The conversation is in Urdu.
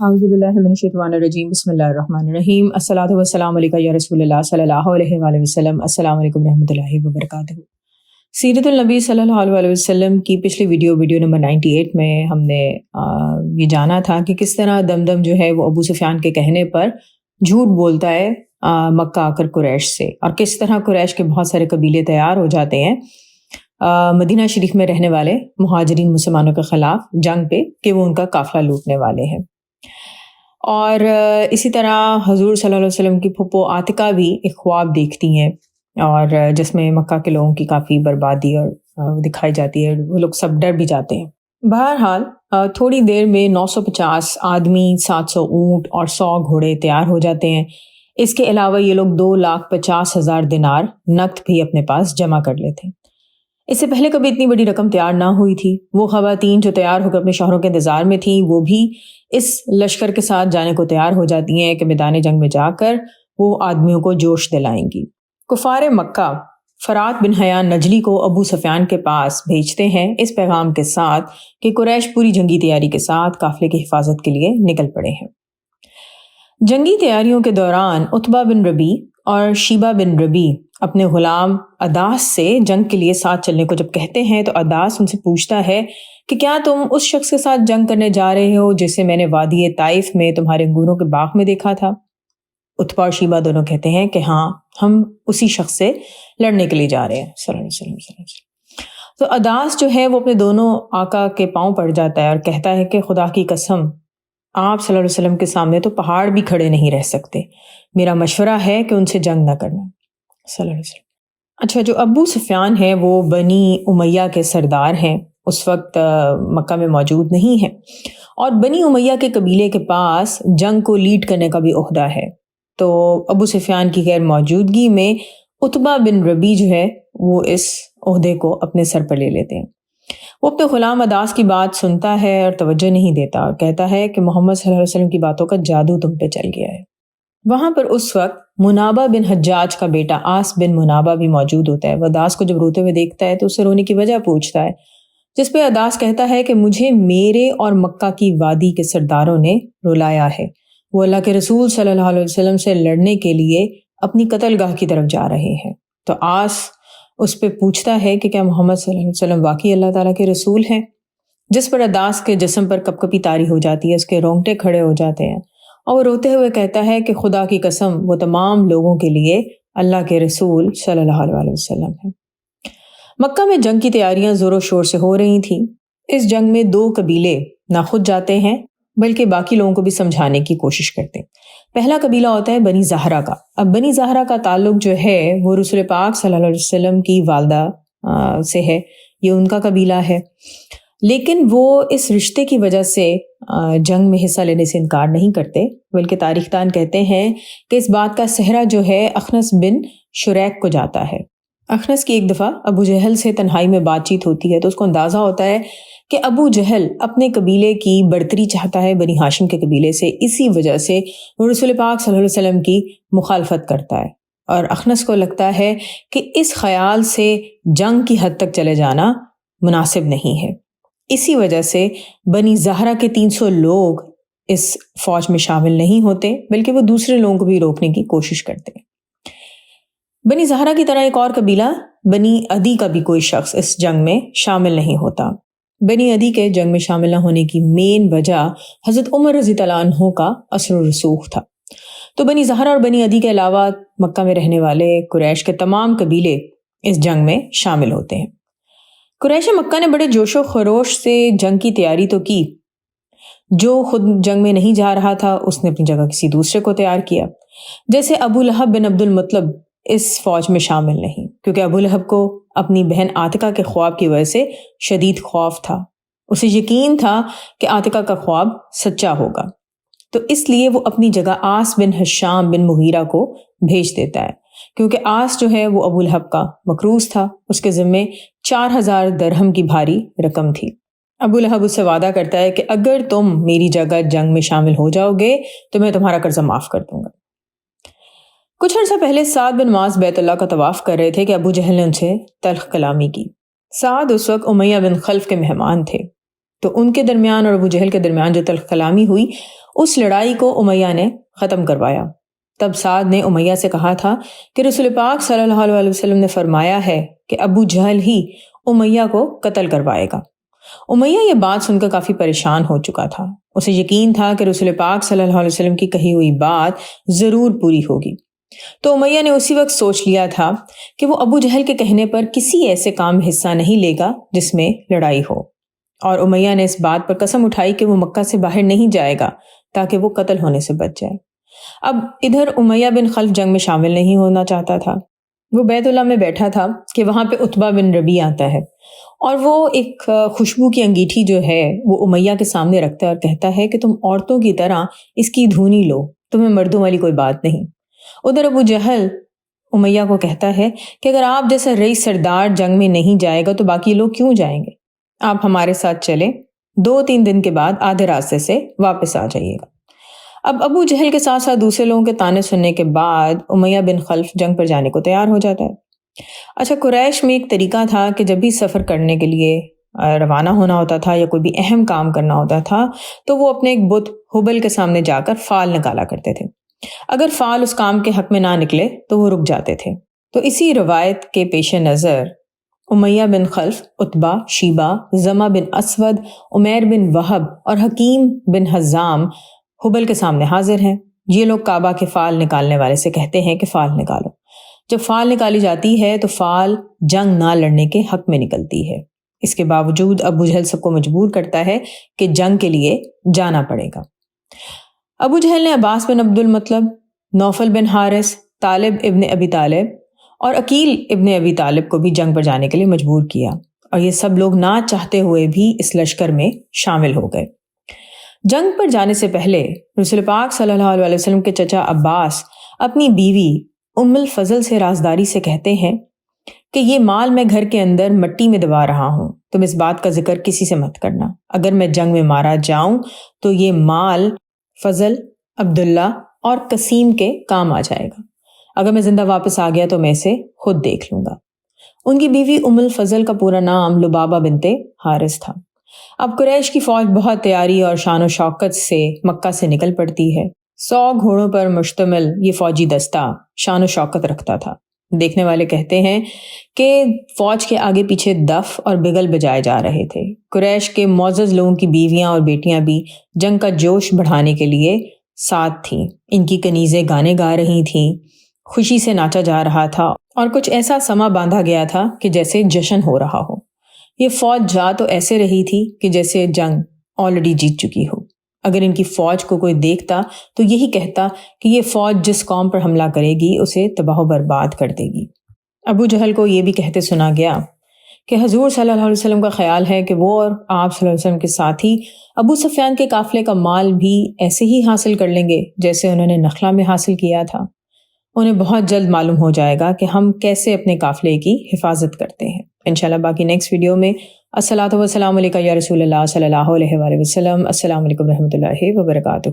اعوذ باللہ من الشیطان الرجیم بسم اللہ الرحمن الرحیم الصلاۃ والسلام علیکہ یا رسول اللہ صلی اللہ علیہ وآلہ وسلم۔ السلام علیکم رحمۃ اللہ وبرکاتہ۔ سیرت النبی صلی اللہ علیہ وسلم کی پچھلی ویڈیو نمبر 98 میں ہم نے یہ جانا تھا کہ کس طرح دمدم جو ہے وہ ابو سفیان کے کہنے پر جھوٹ بولتا ہے مکہ آ کر قریش سے، اور کس طرح قریش کے بہت سارے قبیلے تیار ہو جاتے ہیں مدینہ شریف میں رہنے والے مہاجرین مسلمانوں کے خلاف جنگ پہ کہ وہ ان کا قافلہ لوٹنے والے ہیں۔ اور اسی طرح حضور صلی اللہ علیہ وسلم کی پھپھو عاتکہ بھی ایک خواب دیکھتی ہیں، اور جس میں مکہ کے لوگوں کی کافی بربادی اور دکھائی جاتی ہے، وہ لوگ سب ڈر بھی جاتے ہیں۔ بہرحال تھوڑی دیر میں 950 آدمی، 700 اونٹ اور 100 گھوڑے تیار ہو جاتے ہیں۔ اس کے علاوہ یہ لوگ 2,50,000 دینار نقد بھی اپنے پاس جمع کر لیتے ہیں۔ اس سے پہلے کبھی اتنی بڑی رقم تیار نہ ہوئی تھی۔ وہ خواتین جو تیار ہو کر اپنے شوہروں کے انتظار میں تھیں، وہ بھی اس لشکر کے ساتھ جانے کو تیار ہو جاتی ہیں کہ میدان جنگ میں جا کر وہ آدمیوں کو جوش دلائیں گی۔ کفار مکہ فرات بن حیان نجلی کو ابو سفیان کے پاس بھیجتے ہیں اس پیغام کے ساتھ کہ قریش پوری جنگی تیاری کے ساتھ قافلے کی حفاظت کے لیے نکل پڑے ہیں۔ جنگی تیاریوں کے دوران عتبہ بن ربی اور شیبہ بن ربی اپنے غلام اداس سے جنگ کے لیے ساتھ چلنے کو جب کہتے ہیں تو اداس ان سے پوچھتا ہے کہ کیا تم اس شخص کے ساتھ جنگ کرنے جا رہے ہو جسے میں نے وادی طائف میں تمہارے انگوروں کے باغ میں دیکھا تھا؟ عتبہ اور شیبہ دونوں کہتے ہیں کہ ہاں، ہم اسی شخص سے لڑنے کے لیے جا رہے ہیں صلی اللہ علیہ وسلم۔ تو اداس جو ہے وہ اپنے دونوں آقا کے پاؤں پڑ جاتا ہے اور کہتا ہے کہ خدا کی قسم، آپ صلی اللہ علیہ وسلم کے سامنے تو پہاڑ بھی کھڑے نہیں رہ سکتے، میرا مشورہ ہے کہ ان سے جنگ نہ کرنا صلی اللہ علیہ وسلم۔ اچھا، جو ابو سفیان ہیں وہ بنی امیہ کے سردار ہیں، اس وقت مکہ میں موجود نہیں ہیں، اور بنی امیہ کے قبیلے کے پاس جنگ کو لیڈ کرنے کا بھی عہدہ ہے۔ تو ابو سفیان کی غیر موجودگی میں عتبہ بن ربی جو ہے وہ اس عہدے کو اپنے سر پر لے لیتے ہیں۔ وہ اپنے غلام اداس کی بات سنتا ہے اور توجہ نہیں دیتا، اور کہتا ہے کہ محمد صلی اللہ علیہ وسلم کی باتوں کا جادو تم پہ چل گیا ہے۔ وہاں پر اس وقت منابہ بن حجاج کا بیٹا آس بن منابہ بھی موجود ہوتا ہے۔ وہ اداس کو جب روتے ہوئے دیکھتا ہے تو اس سے رونے کی وجہ پوچھتا ہے، جس پہ اداس کہتا ہے کہ مجھے میرے اور مکہ کی وادی کے سرداروں نے رلایا ہے، وہ اللہ کے رسول صلی اللہ علیہ وسلم سے لڑنے کے لیے اپنی قتل گاہ کی طرف جا رہے ہیں۔ تو آس اس پہ پوچھتا ہے کہ کیا محمد صلی اللہ علیہ وسلم واقعی اللہ تعالیٰ کے رسول ہیں؟ جس پر اداس کے جسم پر کپ کپی طاری ہو جاتی ہے، اس کے رونگٹے کھڑے ہو جاتے ہیں، اور وہ روتے ہوئے کہتا ہے کہ خدا کی قسم، وہ تمام لوگوں کے لیے اللہ کے رسول صلی اللہ علیہ وسلم ہیں۔ مکہ میں جنگ کی تیاریاں زور و شور سے ہو رہی تھیں۔ اس جنگ میں 2 قبیلے نہ خود جاتے ہیں بلکہ باقی لوگوں کو بھی سمجھانے کی کوشش کرتے ہیں۔ پہلا قبیلہ ہوتا ہے بنی زہرہ کا۔ اب بنی زہرہ کا تعلق جو ہے وہ رسول پاک صلی اللہ علیہ وسلم کی والدہ سے ہے، یہ ان کا قبیلہ ہے، لیکن وہ اس رشتے کی وجہ سے جنگ میں حصہ لینے سے انکار نہیں کرتے، بلکہ تاریخ دان کہتے ہیں کہ اس بات کا سہرا جو ہے اخنس بن شریک کو جاتا ہے۔ اخنس کی ایک دفعہ ابو جہل سے تنہائی میں بات چیت ہوتی ہے تو اس کو اندازہ ہوتا ہے کہ ابو جہل اپنے قبیلے کی برتری چاہتا ہے بنی ہاشم کے قبیلے سے، اسی وجہ سے وہ رسول پاک صلی اللہ علیہ وسلم کی مخالفت کرتا ہے، اور اخنس کو لگتا ہے کہ اس خیال سے جنگ کی حد تک چلے جانا مناسب نہیں ہے۔ اسی وجہ سے بنی زہرہ کے 300 لوگ اس فوج میں شامل نہیں ہوتے، بلکہ وہ دوسرے لوگوں کو بھی روکنے کی کوشش کرتے ہیں۔ بنی زہرہ کی طرح ایک اور قبیلہ بنی عدی کا بھی کوئی شخص اس جنگ میں شامل نہیں ہوتا۔ بنی عدی کے جنگ میں شامل نہ ہونے کی مین وجہ حضرت عمر رضی اللہ عنہ کا اثر و رسوخ تھا۔ تو بنی زہرہ اور بنی عدی کے علاوہ مکہ میں رہنے والے قریش کے تمام قبیلے اس جنگ میں شامل ہوتے ہیں۔ قریش مکہ نے بڑے جوش و خروش سے جنگ کی تیاری تو کی۔ جو خود جنگ میں نہیں جا رہا تھا اس نے اپنی جگہ کسی دوسرے کو تیار کیا، جیسے ابو لہب بن عبد المطلب اس فوج میں شامل نہیں، کیونکہ ابو لہب کو اپنی بہن عاتکہ کے خواب کی وجہ سے شدید خوف تھا۔ اسے یقین تھا کہ عاتکہ کا خواب سچا ہوگا، تو اس لیے وہ اپنی جگہ آس بن ہشام بن مغیرہ کو بھیج دیتا ہے، کیونکہ آس جو ہے وہ ابو لہب کا مکروز تھا، اس کے ذمے 4000 درہم کی بھاری رقم تھی۔ ابو لہب اس سے وعدہ کرتا ہے کہ اگر تم میری جگہ جنگ میں شامل ہو جاؤ گے تو میں تمہارا قرضہ معاف کر دوں گا۔ کچھ عرصہ پہلے سعد بن معاذ بیت اللہ کا طواف کر رہے تھے کہ ابو جہل نے ان سے تلخ کلامی کی۔ سعد اس وقت امیہ بن خلف کے مہمان تھے، تو ان کے درمیان اور ابو جہل کے درمیان جو تلخ کلامی ہوئی، اس لڑائی کو امیہ نے ختم کروایا۔ تب سعد نے امیہ سے کہا تھا کہ رسول پاک صلی اللہ علیہ وسلم نے فرمایا ہے کہ ابو جہل ہی امیہ کو قتل کروائے گا۔ امیہ یہ بات سن کر کافی پریشان ہو چکا تھا۔ اسے یقین تھا کہ رسول پاک صلی اللہ علیہ وسلم کی کہی ہوئی بات ضرور پوری ہوگی۔ تو امیہ نے اسی وقت سوچ لیا تھا کہ وہ ابو جہل کے کہنے پر کسی ایسے کام میں حصہ نہیں لے گا جس میں لڑائی ہو، اور امیہ نے اس بات پر قسم اٹھائی کہ وہ مکہ سے باہر نہیں جائے گا تاکہ وہ قتل ہونے سے بچ جائے۔ اب ادھر امیہ بن خلف جنگ میں شامل نہیں ہونا چاہتا تھا۔ وہ بیت اللہ میں بیٹھا تھا کہ وہاں پہ عتبہ بن ربیع آتا ہے، اور وہ ایک خوشبو کی انگیٹھی جو ہے وہ امیہ کے سامنے رکھتا ہے اور کہتا ہے کہ تم عورتوں کی طرح اس کی دھونی لو، تمہیں مردوں والی کوئی بات نہیں۔ ادھر ابو جہل امیہ کو کہتا ہے کہ اگر آپ جیسا رئیس سردار جنگ میں نہیں جائے گا تو باقی لوگ کیوں جائیں گے؟ آپ ہمارے ساتھ چلیں، 2-3 دن کے بعد آدھے راستے سے واپس آ جائیے گا۔ اب ابو جہل کے ساتھ ساتھ دوسرے لوگوں کے تانے سننے کے بعد امیہ بن خلف جنگ پر جانے کو تیار ہو جاتا ہے۔ اچھا، قریش میں ایک طریقہ تھا کہ جب بھی سفر کرنے کے لیے روانہ ہونا ہوتا تھا یا کوئی بھی اہم کام کرنا ہوتا تھا تو وہ اپنے ایک بت ہبل کے سامنے جا کر فال نکالا کرتے تھے۔ اگر فال اس کام کے حق میں نہ نکلے تو وہ رک جاتے تھے۔ تو اسی روایت کے پیش نظر امیہ بن خلف، عتبہ، شیبہ، زمہ بن اسود، عمیر بن وہب اور حکیم بن حزام ہبل کے سامنے حاضر ہیں۔ یہ لوگ کعبہ کے فال نکالنے والے سے کہتے ہیں کہ فال نکالو۔ جب فال نکالی جاتی ہے تو فال جنگ نہ لڑنے کے حق میں نکلتی ہے۔ اس کے باوجود ابو جہل سب کو مجبور کرتا ہے کہ جنگ کے لیے جانا پڑے گا۔ ابو جہل نے عباس بن عبد المطلب، نوفل بن حارث، طالب ابن ابی طالب اور عقیل ابن ابی طالب کو بھی جنگ پر جانے کے لیے مجبور کیا، اور یہ سب لوگ نہ چاہتے ہوئے بھی اس لشکر میں شامل ہو گئے۔ جنگ پر جانے سے پہلے رسول پاک صلی اللہ علیہ وسلم کے چچا عباس اپنی بیوی ام الفضل سے رازداری سے کہتے ہیں کہ یہ مال میں گھر کے اندر مٹی میں دبا رہا ہوں، تم اس بات کا ذکر کسی سے مت کرنا۔ اگر میں جنگ میں مارا جاؤں تو یہ مال فضل، عبداللہ اور قسیم کے کام آ جائے گا۔ اگر میں زندہ واپس آ گیا تو میں اسے خود دیکھ لوں گا۔ ان کی بیوی ام الفضل کا پورا نام لبابہ بنت حارث تھا۔ اب قریش کی فوج بہت تیاری اور شان و شوکت سے مکہ سے نکل پڑتی ہے۔ 100 گھوڑوں پر مشتمل یہ فوجی دستہ شان و شوکت رکھتا تھا۔ دیکھنے والے کہتے ہیں کہ فوج کے آگے پیچھے دف اور بگل بجائے جا رہے تھے۔ قریش کے معزز لوگوں کی بیویاں اور بیٹیاں بھی جنگ کا جوش بڑھانے کے لیے ساتھ تھیں۔ ان کی کنیزیں گانے گا رہی تھیں، خوشی سے ناچا جا رہا تھا، اور کچھ ایسا سما باندھا گیا تھا کہ جیسے جشن ہو رہا ہو۔ یہ فوج جا تو ایسے رہی تھی کہ جیسے جنگ آلریڈی جیت چکی ہو۔ اگر ان کی فوج کو کوئی دیکھتا تو یہی کہتا کہ یہ فوج جس قوم پر حملہ کرے گی اسے تباہ و برباد کر دے گی۔ ابو جہل کو یہ بھی کہتے سنا گیا کہ حضور صلی اللہ علیہ وسلم کا خیال ہے کہ وہ اور آپ صلی اللہ علیہ وسلم کے ساتھی ابو سفیان کے قافلے کا مال بھی ایسے ہی حاصل کر لیں گے جیسے انہوں نے نخلا میں حاصل کیا تھا۔ انہیں بہت جلد معلوم ہو جائے گا کہ ہم کیسے اپنے قافلے کی حفاظت کرتے ہیں۔ انشاءاللہ باقی نیکسٹ ویڈیو میں الصلاۃ والسلام علیکہ یا رسول اللہ صلی اللہ علیہ وآلہ وسلم۔ السلام علیکم رحمۃ اللہ وبرکاتہ۔